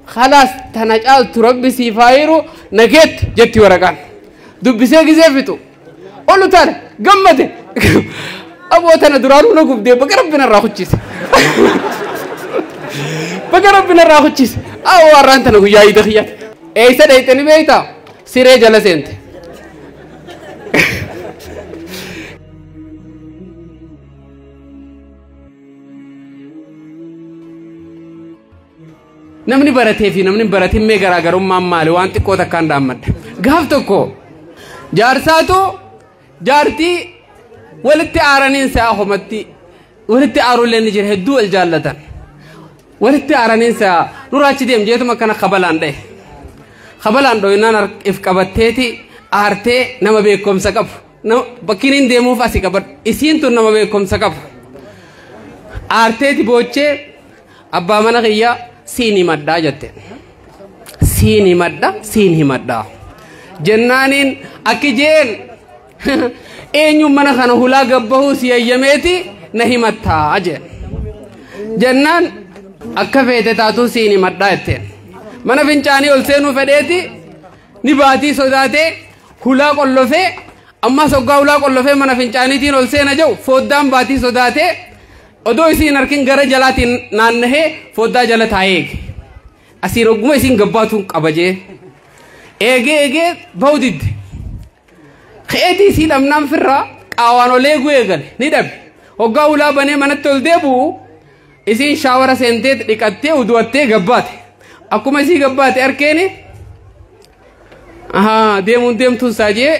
خلاص تنجال تربي سيفايرو نجت جتي ورقان دبسة جزافتو قولوا ترى قمته أبو تنا درارو نقول ده بقرب بنا راخوتشيس بقرب بنا راخوتشيس أو ورانت نقول يا إيدخيات إيسا ده إتني بيتا سيرة جلسنت namni baratee fi namni baratiin mee garaagarummaan maali waan xiqqoo takkaan dhaammadha gaaf tokko jaarsaatu jaartii walitti aaraniin sa'a homatti walitti aarulee ni jira hedduu wal jaallatan walitti aaraniin sa'a nuraachi deem jeetuma kana qabalaan dho'inaan if qabatteeti aartee nama beekumsa qabu bakkiin hin deemuuf asii qabadhu isiin tun nama beekumsa qabu aarteeti boochee abbaa mana kiyyaa سيني مدّا جتّن سيني مدّا جنانين أكيجين إنيو منا خانو هلا قبّهو سيايميتي نهي متّا أجين جنان أكفيت تاتو سيني مدّا جتّن منا فينچاني ألسينو فديتي نباتي صداتي هلا قلو في أما سوقا هلا قلو في منا فينچاني تين ألسينا جو فودام باتي صداتي odoo isiin arkin gara jalaatiin naannahee foddaa jala taa'ee asiin ogguma isiin gabbaatuun qabajee eegee bawdidde keetii isii dhamnaan firraa qaawaan olee gu'ee gale ni dhabe hoggaa ulaa banee manatti ol deebi'u isiin shaawara seentee dhiqattee uduwattee gabbaate akkuma isii gabbaate arkeeni deemtuun saajee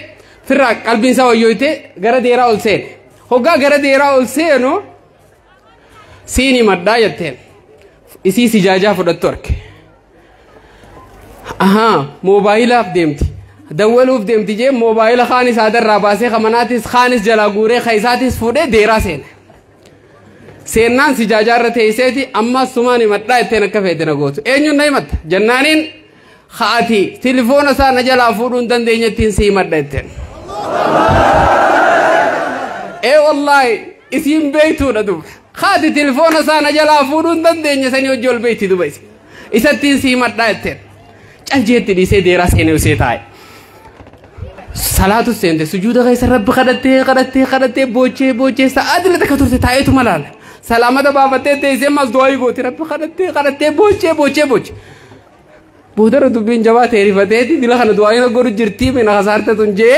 firraa qalbiinsaa wayyooyte gara deeraa ol seene hoggaa gara deeraa ol seenu سيني مدّا يتين إسي سجاجة فدتورك موبايل أفدمتي دولو أفدمتي جي موبايل خانس هذا الراباسي خمناتيس خانس جلاغوري خيساتيس فودة ديرا سينان سجاجة رتيسيتي أما سماني مدّا يتين كفيتنا قوتو إنيو نايمت جنانين خاتي تليفون سا نجلا فودون دندين يتين سي مدّا يتين إيه والله إسيم بيتو ندوب خادي تليفون سانا جلا فودون دندين سني وجول بيتي دبي إساتين سي مدّا يتين جلجيت دي سي ديرا سيني وسيتاي صلاة السنت سجود غير رب خدته بوچه سعادة لتكتور تايتو ملال سلامة بابته تيسي مزدوائي قوتي رب خدته بوچه بودر دبين جوا تيري فتيتي دلا خنا دعائي نقول جرتي من خسارته تنجي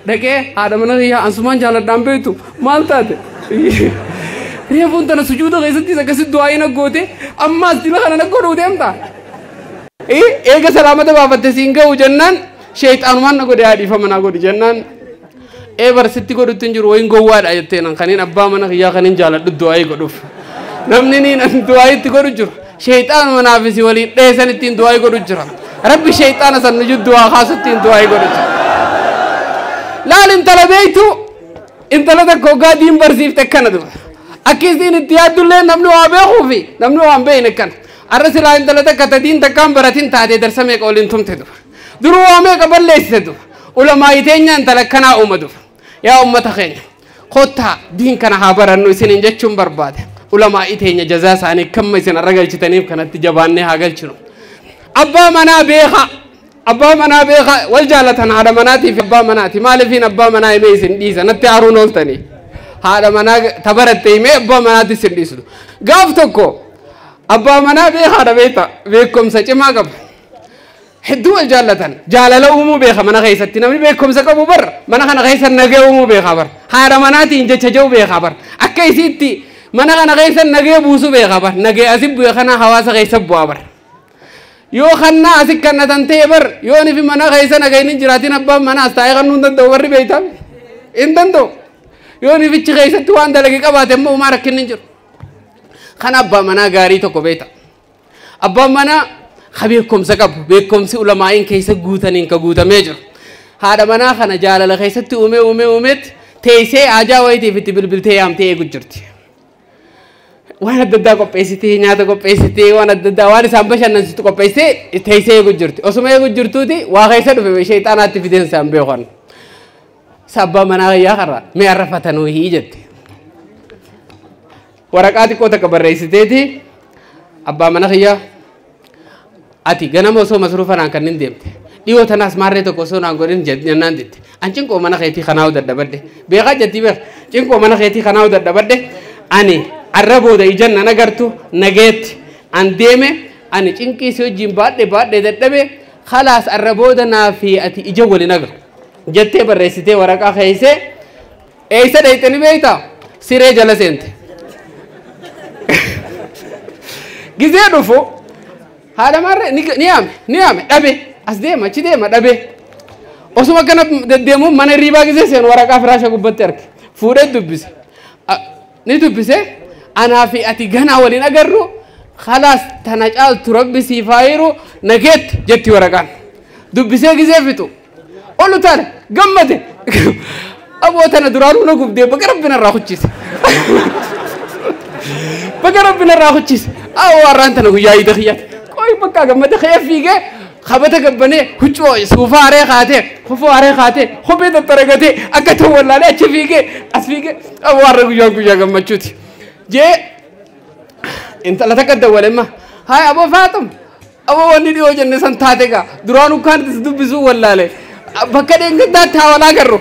دكه آدمنا هي أنسمان جالت دامبيتو مالتات ريفون تنا سجود غير ستي سكسي دعائي نقولته أما دلا خنا نقول وديم تا إيه سلامة بابته سينكا وجنان شيطان ما نقول يا ديفا ما نقول جنان إيه برستي قولوا تنجر وين قوار أجتين خنين أبا منا خيا خنين جالت دعائي قولوا نمنين دعائي تقولوا جر شيطان منافسي ولي ليس نتين دعائي قولوا جر ربي شيطان سنجد دعاء خاصتين دعائي قولوا جر لا انت لبيتو انت لدك قادين برسيف تكنا أكيد دين اتياد دولة نمنو أبيه خوفي نمنو أبيه نكن الرسول انت لدك تدين تكام براتين تادي درسمك أولين تم تدو درو أمي قبل ليس تدو علماء يتيني انت لكنا أمدو يا أمة خين خطها دين كان حابر أنو سنين جتشم برباد علماء يتيني جزاء ساني كم يسن الرجل تنيب كانت جبانة هاجل شنو أبا منا بيخا والجالة هذا مناتي في أبا مناتي مالي فين أبا منا يميسن ديسا نتعرون ولتني هذا منا تبرت تيمي أبا مناتي سنديسلو قافتكو أبا منا بيخا هذا بيكم سجى ما قبل حدو الجالة جالة أمو بيخا منا غيثتي نمني بيكم سكبو بر منا خنا غيث النجى أمو بيخا بر هذا مناتي إنجا تجو بيخا بر أكيسيتي منا خنا غيث النجى بوسو بيخا بر نجى أزب بيخنا حواس غيث بوابر يو خنا أسيك كنا تنتبر يو نفي منا غيث نجى نجراتين أبا منا استايغ نون تدور بيتا إن تندو يو نفي غيث توان دلقي كبات مو مارك نجر خنا أبا منا غاري تكو بيتا أبا منا خبيكم سكب بيكم سي علماء كيس غوتانين كغوتا ميجر هذا منا خنا جالله خيستي اومت تيسي اجا ويتي في بلبل تيام تي غجرتي وانا ددا كو بيسيتي نياتا كو بيسيتي وانا ددا واري سامبشن نسيت كو بيسي تيسي غجرتي اسمه غجرتو دي واخيسد في شيطانات في دين سامبي خون سبا منا يا خرا مي عرفتنو هيجت ورقاتي كو تكبريسيتي ابا منا خيا ati ganama osoo masruufan kan deemte dhiyoo tanaas maarree tokko osoo naan godhin jennaan ditte an cinqoo mana keetii kanaa daddabadde beekaa jetti beek cinqoo mana keetii kanaa daddabadde ani arra booda ijan nan agartu nageetti an deeme ani cinqii si wajjin baadhe dadhabe khalaas arra booda naa fi ati ija waliin agar jettee barreessitee waraqaa keeysee eeysa dhayxani beeyta siree jala seente gizee dhufu haadha marre ni yaame dhabe as deema achi deema dhabe osuma kana deddeemuun mana riibaa gizee seenu waraqaa firaasha gubbatti arge fuudhee dubbise ni dubbise anaa fi ati ganaa waliin agarru khalaas tana caaltu rabbi sii faayiru nageetti jetti waraqaan dubbisee gizee fixu olu taane gammade aboo tana duraanuu na gubdee baga rabbina irraa huchise baga rabbina irraa huchise awoo har'aan tana guyyaa iida kiyyaate qoy bakka gammade kee fiigee khabata gabbane huccoo suufaa haree kaatee kufoo haree kaatee kophee tattaragatee akka ta'u wallaalee achi fiigee as fiigee aboo har'a guyyaa gammachuuti jee intala takka dawwalemma haay aboo faaxum aboo wanni dhiyoo jenne san taate gaa duraanuu kaanitis dubbisuu wallaalee bakka dheengaddaatti hawalaa garru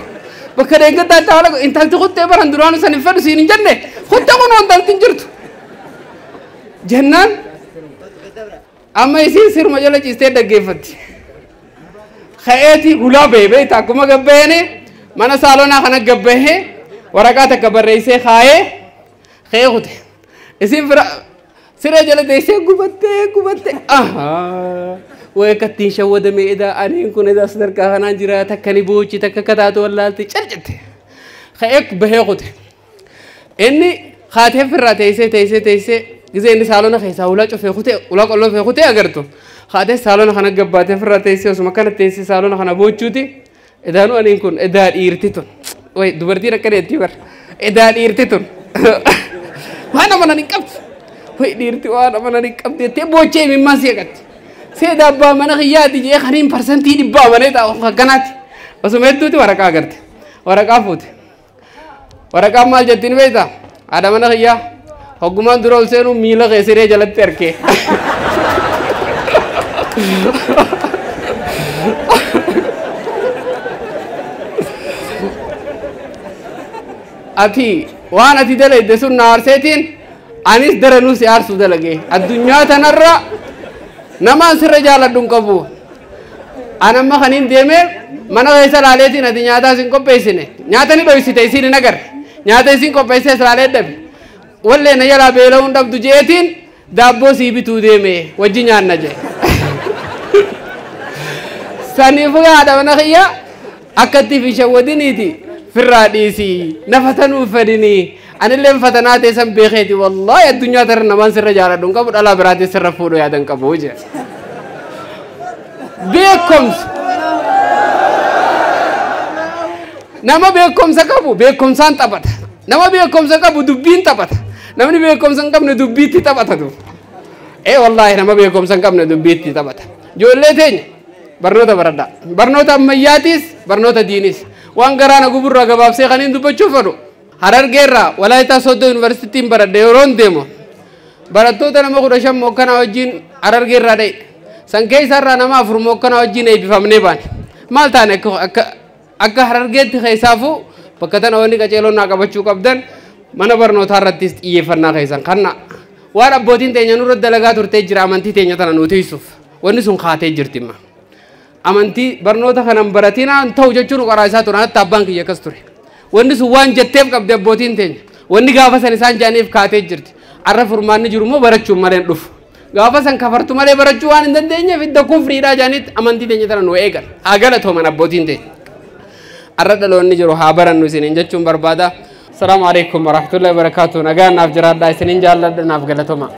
bakka dheengaddaatti hawalaa intalti kuttee baran duraanuu san hin fedhu siin hin jenne kutte kun intalti hin jirtu jennaan amma isiin sirma jala ciistee dhaggeeffatti ka'eeti hulaa beebeeta akkuma gabbeene mana saalonaa kana gabbehe waraqaa takka barreessee kaayee ka'ee kute isiin fira siree jala teessee gubatte way kattiin shawwadame edaa aniin kun edaa sadarkaa kanaan jira takka ni boochi takka kataatu wallaalti calcatte ka'ee bahee kute inni kaatee firraa teessee gizee inni saalona keessaa ulaa cufee kutee ulaa qolloo fee kutee agartu kaatee saalona kana gabbaatee firraa teessee osuma kana teessee saalona kana boochuuti edaanu aniin kun edaa dhiirti tun way dubartiin akka deetti bar edaa dhiirti tun waan amanan hin qabdu way dhiirti waan amanan hin qabdu jettee boochee mimmaa si eegatti seeda abbaa mana kiyyaati jee kaniin parsantii dhibbaa amanee taa'u akkanaatti osuma hedduuti waraqaa agarte waraqaa fuute waraqaan maal jettiin beektaa haadha mana kiyyaa hoggumaan dura ol seenuu miila kee siree jalatti argee ati waan ati dalayde sun na aarseetiin anis daranuu si aarsuu dalagee addunyaa tanarra namaan sirra jaaladhu hin qabu anamma kaniin deemee mana keessa laaleetiin ati nyaataa isin qopheessine nyaata ni dhoysite isin hin agarre nyaata isin qopheessee laalee dhabe wallee na jalaa beela'uun dhabdu jeetiin daabboo sii bituu deeme wajji nyaanna jee saniifuu haadha mana kiyya akkatti fi shawwadiniiti firraa dhiisii nafatanuu fedhinii anillee fatanaa teessan beekeeti wallahi addunyaa tarra namaan sirra jaaladhu hin qabu dhalaa biraatee sirra fuudhu yaadan qabu jee beekumsa nama beekumsa qabu beekumsaan taphata nama beekumsa qabu dubbiin taphata namni beekumsa hin qabne dubbiitti taphata tu wallahi nama beekumsa hin qabne dubbiitti taphata ijoollee teenya barnoota baradhaa barnoota ammayyaatiis barnoota diinis waan garaana guburraa gabaabsee kaniin dubbachuu fedhu Harargeerraa Walaayitaa Sooddo Yuunivarsiitiin baradhe yeroon deemu barattoota nama 15 mookkanaa wajjin Harargeerraa dha'e san keessarraa nama 4 mookkanaa wajjin eebbifamnee baane maal taane akka Harargeetti keessaafuu bakka tana wanni qaceeloon naa qabachuu qabdan mana barnootaa irrattis xiyyeeffannaa keessan kanna waan abbootiin teenya nurra dalagaa turtee jira amantii teenya tana nu tiisuuf wanni sun kaatee jirtimma amantii barnoota kanan baratinaan ta'u jechuun qoraa isaa turan hatta abbaan kiyya akkas ture wanni sun waan jetteef qabde abbootiin teenya wanni gaafa san isaan jaaniif kaatee jirti arra furmaanni jiru immoo barachuun malee dhufu gaafa san kafartu malee barachuu waan hin dandeenyeef idda kufriidhaa jaanitti amantii teenya tana nu eegan haa galatooman abbootiin teenya arra dhaloonni jiru haa barannu isiniin jechuun barbaada. Assalamu alaikum warahmatullahi wabarakatuh. Nagaan naaf jiraadhaa isiniin jaalladha naaf galatoma.